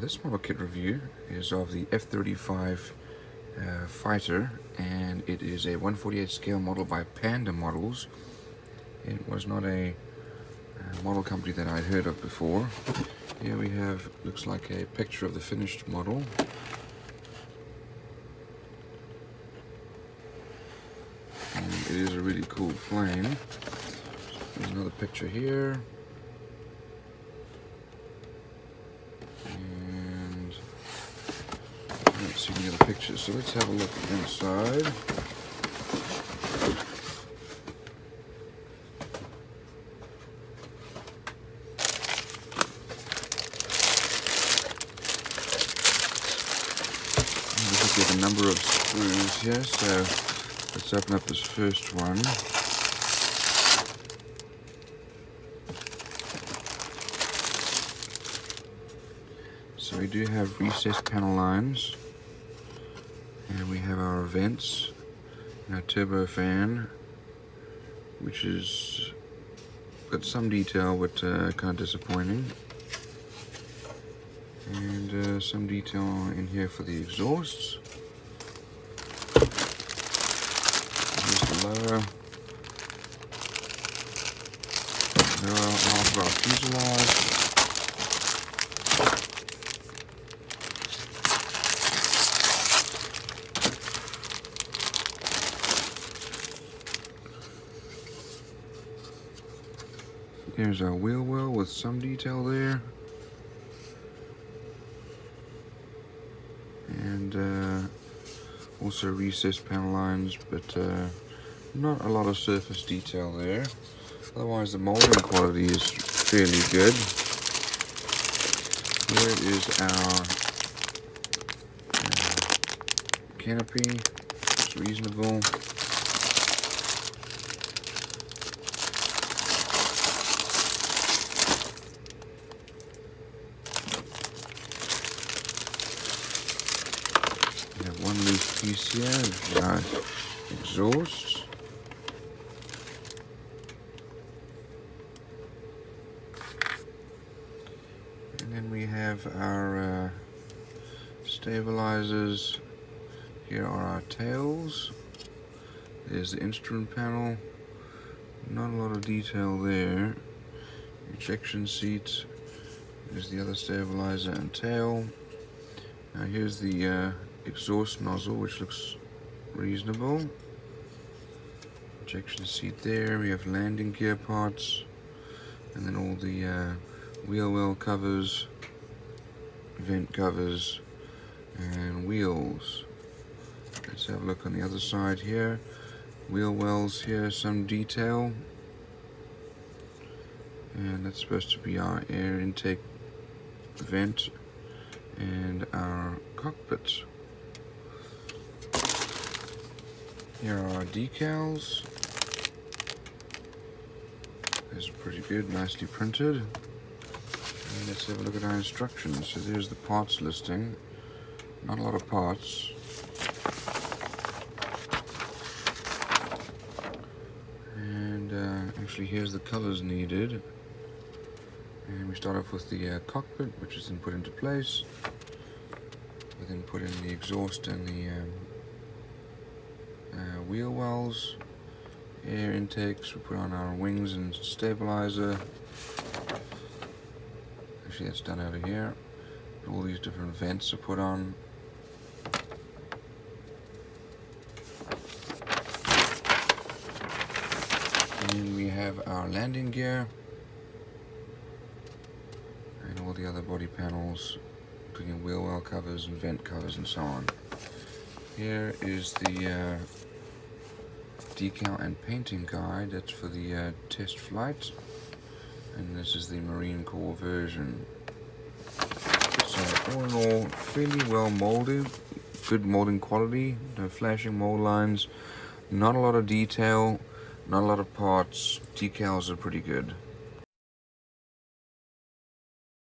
This model kit review is of the F-35 fighter, and it is a 1/48 scale model by Panda Models. It was not a model company that I'd heard of before. Here we have, looks like a picture of the finished model. And it is a really cool plane. There's another picture here. See any other pictures, so let's have a look inside. Look at a number of screws here, so let's open up this first one. So we do have recessed panel lines. And we have our vents, and our turbo fan, which is got some detail but kind of disappointing. And some detail in here for the exhausts. Here's the lower half of our fuselage. Here's our wheel well with some detail there. And also recessed panel lines, but not a lot of surface detail there. Otherwise the molding quality is fairly good. Here is our canopy. It's reasonable. We have one loose piece here of our exhaust. And then we have our stabilizers. Here are our tails. There's the instrument panel. Not a lot of detail there. Ejection seats. There's the other stabilizer and tail. Now here's the exhaust nozzle, which looks reasonable. Ejection seat there. We have landing gear parts, and then all the wheel well covers, vent covers, and wheels. Let's have a look on the other side here. Wheel wells here, some detail, and that's supposed to be our air intake vent and our cockpit. Here are our decals. These are pretty good, nicely printed. And let's have a look at our instructions. So there's the parts listing. Not a lot of parts. And actually here's the colors needed. And we start off with the cockpit, which is then put into place. We then put in the exhaust and the wheel wells, air intakes. We put on our wings and stabilizer. Actually, that's done over here. All these different vents are put on. And we have our landing gear and all the other body panels, including wheel well covers and vent covers and so on. Here is the decal and painting guide. That's for the test flight, and this is the Marine Corps version. So all in all, fairly well molded, good molding quality, no flashing mold lines, not a lot of detail, not a lot of parts. Decals are pretty good.